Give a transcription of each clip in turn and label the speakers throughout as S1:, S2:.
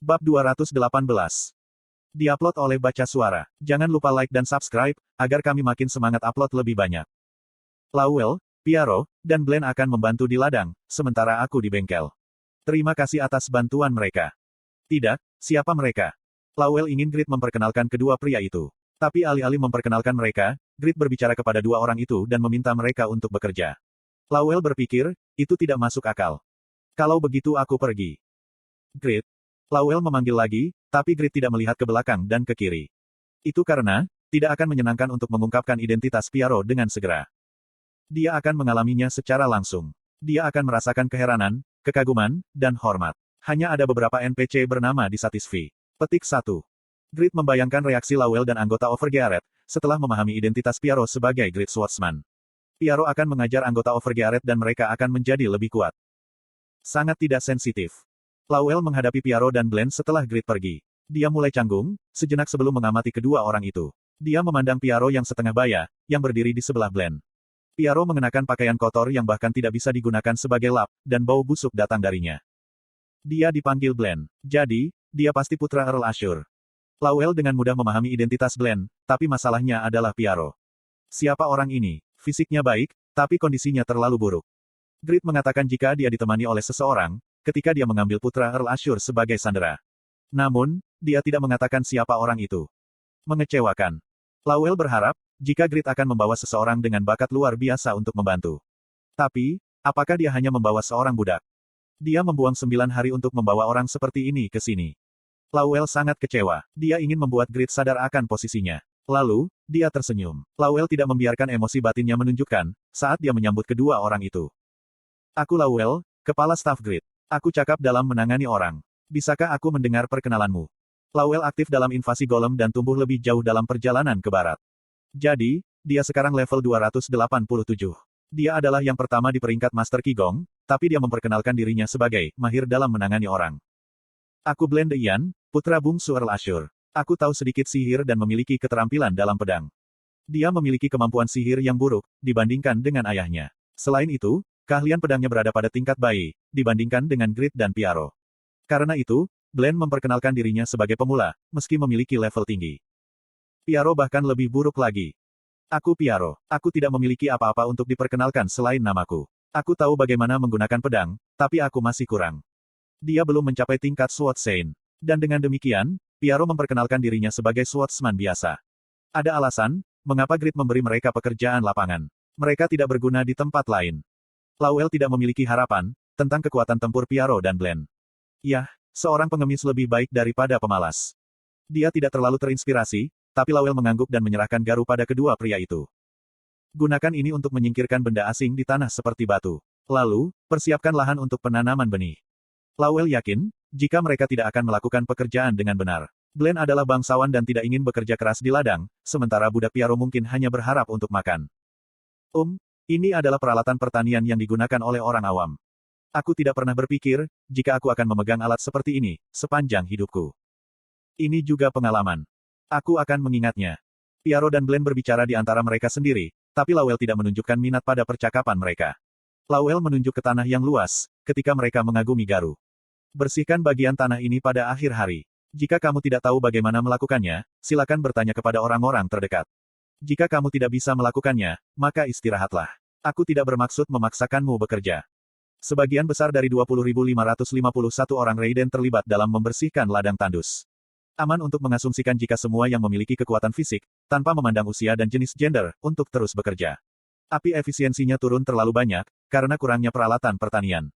S1: Bab 218. Diupload oleh Baca Suara. Jangan lupa like dan subscribe, agar kami makin semangat upload lebih banyak. Lowell, Piaro, dan Glenn akan membantu di ladang, sementara aku di bengkel. Terima kasih atas bantuan mereka. Tidak, siapa mereka? Lowell ingin Grit memperkenalkan kedua pria itu. Tapi alih-alih memperkenalkan mereka, Grit berbicara kepada dua orang itu dan meminta mereka untuk bekerja. Lowell berpikir, itu tidak masuk akal. Kalau begitu aku pergi. Grit. Lowell memanggil lagi, tapi Grit tidak melihat ke belakang dan ke kiri. Itu karena, tidak akan menyenangkan untuk mengungkapkan identitas Piaro dengan segera. Dia akan mengalaminya secara langsung. Dia akan merasakan keheranan, kekaguman, dan hormat. Hanya ada beberapa NPC bernama di Satisfy. Petik 1. Grit membayangkan reaksi Lowell dan anggota Overgearet, setelah memahami identitas Piaro sebagai Great Swordsman. Piaro akan mengajar anggota Overgearet dan mereka akan menjadi lebih kuat. Sangat tidak sensitif. Lowell menghadapi Piaro dan Glenn setelah Grit pergi. Dia mulai canggung, sejenak sebelum mengamati kedua orang itu. Dia memandang Piaro yang setengah baya, yang berdiri di sebelah Glenn. Piaro mengenakan pakaian kotor yang bahkan tidak bisa digunakan sebagai lap, dan bau busuk datang darinya. Dia dipanggil Glenn. Jadi, dia pasti putra Earl Ashur. Lowell dengan mudah memahami identitas Glenn, tapi masalahnya adalah Piaro. Siapa orang ini? Fisiknya baik, tapi kondisinya terlalu buruk. Grit mengatakan jika dia ditemani oleh seseorang, ketika dia mengambil putra Earl Ashur sebagai sandera. Namun, dia tidak mengatakan siapa orang itu. Mengecewakan. Lowell berharap, jika Grit akan membawa seseorang dengan bakat luar biasa untuk membantu. Tapi, apakah dia hanya membawa seorang budak? Dia membuang 9 hari untuk membawa orang seperti ini ke sini. Lowell sangat kecewa. Dia ingin membuat Grit sadar akan posisinya. Lalu, dia tersenyum. Lowell tidak membiarkan emosi batinnya menunjukkan, saat dia menyambut kedua orang itu. Aku Lowell, kepala staf Grit. Aku cakap dalam menangani orang. Bisakah aku mendengar perkenalanmu? Lowell aktif dalam invasi golem dan tumbuh lebih jauh dalam perjalanan ke barat. Jadi, dia sekarang level 287. Dia adalah yang pertama di peringkat Master Qigong, tapi dia memperkenalkan dirinya sebagai mahir dalam menangani orang. Aku Glenn Deyan, putra bungsu Earl Ashur. Aku tahu sedikit sihir dan memiliki keterampilan dalam pedang. Dia memiliki kemampuan sihir yang buruk, dibandingkan dengan ayahnya. Selain itu, keahlian pedangnya berada pada tingkat bayi, dibandingkan dengan Grit dan Piaro. Karena itu, Glenn memperkenalkan dirinya sebagai pemula, meski memiliki level tinggi. Piaro bahkan lebih buruk lagi. Aku Piaro. Aku tidak memiliki apa-apa untuk diperkenalkan selain namaku. Aku tahu bagaimana menggunakan pedang, tapi aku masih kurang. Dia belum mencapai tingkat Swordsman. Dan dengan demikian, Piaro memperkenalkan dirinya sebagai swordsman biasa. Ada alasan, mengapa Grit memberi mereka pekerjaan lapangan. Mereka tidak berguna di tempat lain. Lowell tidak memiliki harapan tentang kekuatan tempur Piaro dan Glenn. Yah, seorang pengemis lebih baik daripada pemalas. Dia tidak terlalu terinspirasi, tapi Lowell mengangguk dan menyerahkan garu pada kedua pria itu. Gunakan ini untuk menyingkirkan benda asing di tanah seperti batu. Lalu, persiapkan lahan untuk penanaman benih. Lowell yakin, jika mereka tidak akan melakukan pekerjaan dengan benar. Glenn adalah bangsawan dan tidak ingin bekerja keras di ladang, sementara budak Piaro mungkin hanya berharap untuk makan. Ini adalah peralatan pertanian yang digunakan oleh orang awam. Aku tidak pernah berpikir, jika aku akan memegang alat seperti ini, sepanjang hidupku. Ini juga pengalaman. Aku akan mengingatnya. Piaro dan Glenn berbicara di antara mereka sendiri, tapi Lowell tidak menunjukkan minat pada percakapan mereka. Lowell menunjuk ke tanah yang luas, ketika mereka mengagumi garu. Bersihkan bagian tanah ini pada akhir hari. Jika kamu tidak tahu bagaimana melakukannya, silakan bertanya kepada orang-orang terdekat. Jika kamu tidak bisa melakukannya, maka istirahatlah. Aku tidak bermaksud memaksakanmu bekerja. Sebagian besar dari 20.551 orang Raiden terlibat dalam membersihkan ladang tandus. Aman untuk mengasumsikan jika semua yang memiliki kekuatan fisik, tanpa memandang usia dan jenis gender, untuk terus bekerja. Tapi efisiensinya turun terlalu banyak, karena kurangnya peralatan pertanian.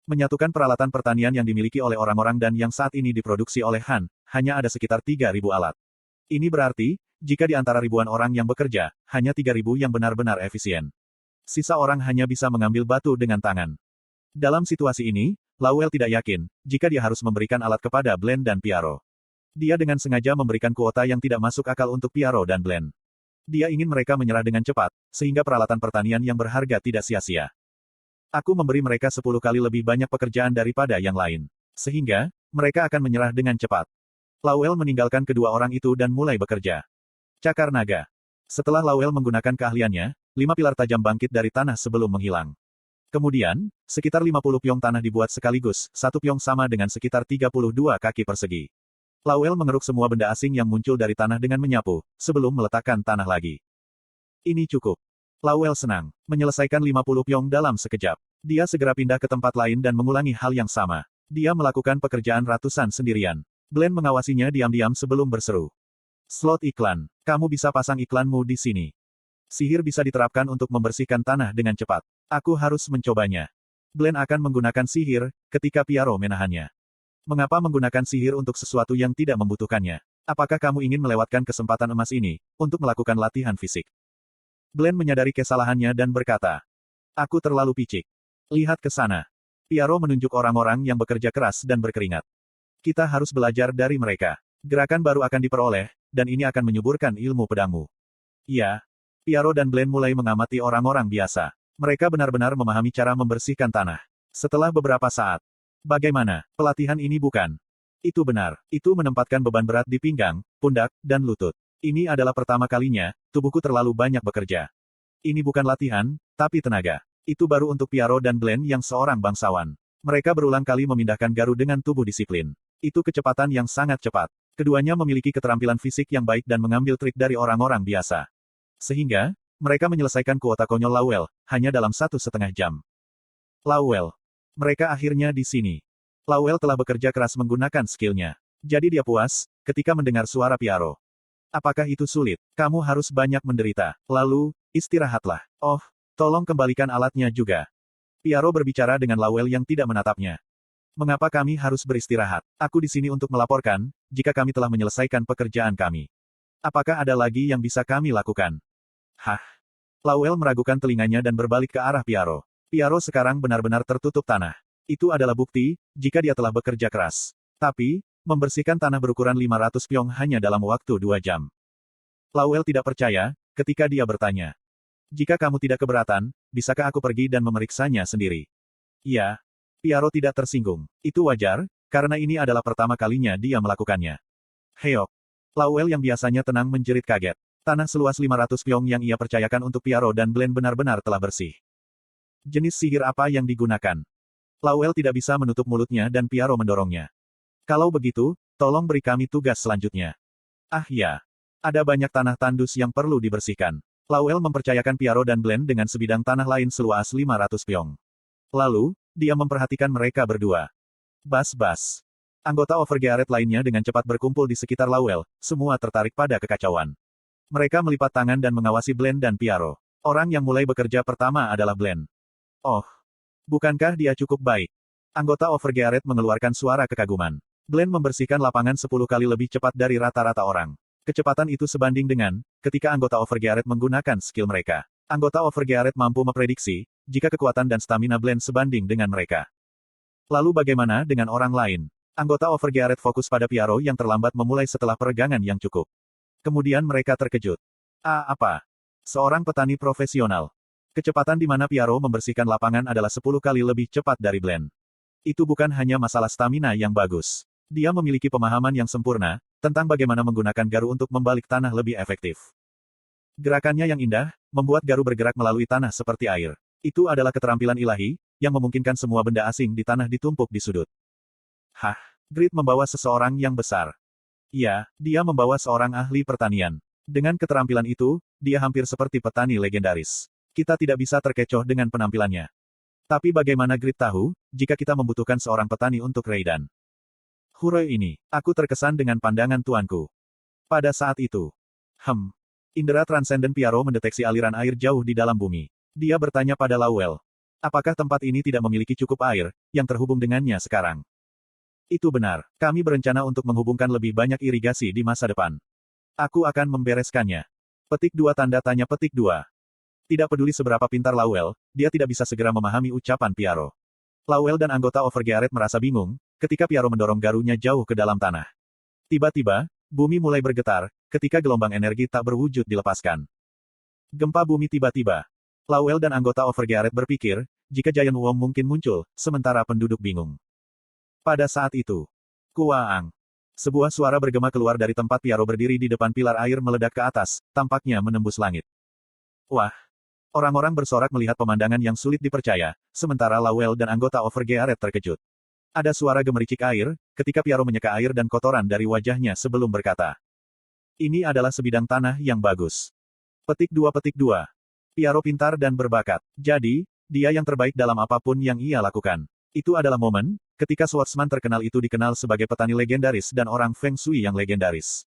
S1: Menyatukan peralatan pertanian yang dimiliki oleh orang-orang dan yang saat ini diproduksi oleh Han, hanya ada sekitar 3.000 alat. Ini berarti, jika di antara ribuan orang yang bekerja, hanya 3.000 yang benar-benar efisien. Sisa orang hanya bisa mengambil batu dengan tangan. Dalam situasi ini, Lowell tidak yakin, jika dia harus memberikan alat kepada Glenn dan Piaro. Dia dengan sengaja memberikan kuota yang tidak masuk akal untuk Piaro dan Glenn. Dia ingin mereka menyerah dengan cepat, sehingga peralatan pertanian yang berharga tidak sia-sia. Aku memberi mereka 10 kali lebih banyak pekerjaan daripada yang lain. Sehingga, mereka akan menyerah dengan cepat. Lowell meninggalkan kedua orang itu dan mulai bekerja. Cakar naga. Setelah Lowell menggunakan keahliannya, 5 pilar tajam bangkit dari tanah sebelum menghilang. Kemudian, sekitar 50 piong tanah dibuat sekaligus, satu piong sama dengan sekitar 32 kaki persegi. Lawel mengeruk semua benda asing yang muncul dari tanah dengan menyapu, sebelum meletakkan tanah lagi. Ini cukup. Lawel senang, menyelesaikan 50 piong dalam sekejap. Dia segera pindah ke tempat lain dan mengulangi hal yang sama. Dia melakukan pekerjaan ratusan sendirian. Glenn mengawasinya diam-diam sebelum berseru. Slot iklan. Kamu bisa pasang iklanmu di sini. Sihir bisa diterapkan untuk membersihkan tanah dengan cepat. Aku harus mencobanya. Glenn akan menggunakan sihir, ketika Piaro menahannya. Mengapa menggunakan sihir untuk sesuatu yang tidak membutuhkannya? Apakah kamu ingin melewatkan kesempatan emas ini, untuk melakukan latihan fisik? Glenn menyadari kesalahannya dan berkata, aku terlalu picik. Lihat ke sana. Piaro menunjuk orang-orang yang bekerja keras dan berkeringat. Kita harus belajar dari mereka. Gerakan baru akan diperoleh, dan ini akan menyuburkan ilmu pedangmu. Ya. Piaro dan Glenn mulai mengamati orang-orang biasa. Mereka benar-benar memahami cara membersihkan tanah. Setelah beberapa saat. Bagaimana, pelatihan ini bukan? Itu benar. Itu menempatkan beban berat di pinggang, pundak, dan lutut. Ini adalah pertama kalinya, tubuhku terlalu banyak bekerja. Ini bukan latihan, tapi tenaga. Itu baru untuk Piaro dan Glenn yang seorang bangsawan. Mereka berulang kali memindahkan garu dengan tubuh disiplin. Itu kecepatan yang sangat cepat. Keduanya memiliki keterampilan fisik yang baik dan mengambil trik dari orang-orang biasa. Sehingga, mereka menyelesaikan kuota konyol Lawel, hanya dalam 1,5 jam. Lawel. Mereka akhirnya di sini. Lawel telah bekerja keras menggunakan skillnya. Jadi dia puas, ketika mendengar suara Piaro. Apakah itu sulit? Kamu harus banyak menderita. Lalu, istirahatlah. Oh, tolong kembalikan alatnya juga. Piaro berbicara dengan Lawel yang tidak menatapnya. Mengapa kami harus beristirahat? Aku di sini untuk melaporkan, jika kami telah menyelesaikan pekerjaan kami. Apakah ada lagi yang bisa kami lakukan? Hah? Lawel meragukan telinganya dan berbalik ke arah Piaro. Piaro sekarang benar-benar tertutup tanah. Itu adalah bukti, jika dia telah bekerja keras. Tapi, membersihkan tanah berukuran 500 piong hanya dalam waktu 2 jam. Lawel tidak percaya, ketika dia bertanya. Jika kamu tidak keberatan, bisakah aku pergi dan memeriksanya sendiri? Iya. Piaro tidak tersinggung. Itu wajar, karena ini adalah pertama kalinya dia melakukannya. Heok. Lawel yang biasanya tenang menjerit kaget. Tanah seluas 500 piong yang ia percayakan untuk Piaro dan Glenn benar-benar telah bersih. Jenis sihir apa yang digunakan? Lawel tidak bisa menutup mulutnya dan Piaro mendorongnya. Kalau begitu, tolong beri kami tugas selanjutnya. Ah ya. Ada banyak tanah tandus yang perlu dibersihkan. Lawel mempercayakan Piaro dan Glenn dengan sebidang tanah lain seluas 500 piong. Lalu, dia memperhatikan mereka berdua. Bas-bas. Anggota Overgearet lainnya dengan cepat berkumpul di sekitar Lawel, semua tertarik pada kekacauan. Mereka melipat tangan dan mengawasi Glenn dan Piaro. Orang yang mulai bekerja pertama adalah Glenn. Oh. Bukankah dia cukup baik? Anggota Overgearet mengeluarkan suara kekaguman. Glenn membersihkan lapangan 10 kali lebih cepat dari rata-rata orang. Kecepatan itu sebanding dengan, ketika anggota Overgearet menggunakan skill mereka. Anggota Overgearet mampu memprediksi, jika kekuatan dan stamina Glenn sebanding dengan mereka. Lalu bagaimana dengan orang lain? Anggota Overgearet fokus pada Piaro yang terlambat memulai setelah peregangan yang cukup. Kemudian mereka terkejut. Apa? Seorang petani profesional. Kecepatan di mana Piaro membersihkan lapangan adalah 10 kali lebih cepat dari Glenn. Itu bukan hanya masalah stamina yang bagus. Dia memiliki pemahaman yang sempurna, tentang bagaimana menggunakan garu untuk membalik tanah lebih efektif. Gerakannya yang indah, membuat garu bergerak melalui tanah seperti air. Itu adalah keterampilan ilahi, yang memungkinkan semua benda asing di tanah ditumpuk di sudut. Hah? Grit membawa seseorang yang besar. Ya, dia membawa seorang ahli pertanian. Dengan keterampilan itu, dia hampir seperti petani legendaris. Kita tidak bisa terkecoh dengan penampilannya. Tapi bagaimana Grit tahu, jika kita membutuhkan seorang petani untuk Raiden? Huroi ini, aku terkesan dengan pandangan tuanku. Pada saat itu. Indera transenden Piaro mendeteksi aliran air jauh di dalam bumi. Dia bertanya pada Lawel. Apakah tempat ini tidak memiliki cukup air, yang terhubung dengannya sekarang? Itu benar, kami berencana untuk menghubungkan lebih banyak irigasi di masa depan. Aku akan membereskannya. Petik 2 tanda tanya petik 2. Tidak peduli seberapa pintar Lawel, dia tidak bisa segera memahami ucapan Piaro. Lawel dan anggota Overgearet merasa bingung, ketika Piaro mendorong garunya jauh ke dalam tanah. Tiba-tiba, bumi mulai bergetar, ketika gelombang energi tak berwujud dilepaskan. Gempa bumi tiba-tiba. Lawel dan anggota Overgearet berpikir, jika Giant Worm mungkin muncul, sementara penduduk bingung. Pada saat itu, kuaang. Sebuah suara bergema keluar dari tempat Piaro berdiri di depan pilar air meledak ke atas, tampaknya menembus langit. Wah! Orang-orang bersorak melihat pemandangan yang sulit dipercaya, sementara Lawel dan anggota Overgearet terkejut. Ada suara gemericik air, ketika Piaro menyeka air dan kotoran dari wajahnya sebelum berkata. Ini adalah sebidang tanah yang bagus. Petik 2. Piaro pintar dan berbakat. Jadi, dia yang terbaik dalam apapun yang ia lakukan. Itu adalah momen, ketika swordsman terkenal itu dikenal sebagai petani legendaris dan orang Feng Shui yang legendaris.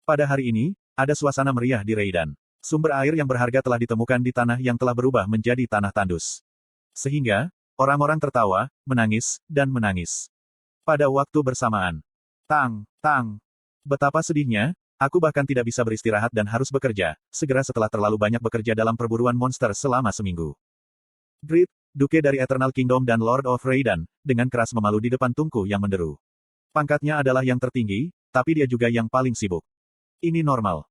S1: Pada hari ini, ada suasana meriah di Reidan. Sumber air yang berharga telah ditemukan di tanah yang telah berubah menjadi tanah tandus. Sehingga, orang-orang tertawa, menangis, dan menangis. Pada waktu bersamaan. Tang. Betapa sedihnya, aku bahkan tidak bisa beristirahat dan harus bekerja, segera setelah terlalu banyak bekerja dalam perburuan monster selama seminggu. Grid, Duke dari Eternal Kingdom dan Lord of Reidan, dengan keras memalu di depan tungku yang menderu. Pangkatnya adalah yang tertinggi, tapi dia juga yang paling sibuk. Ini normal.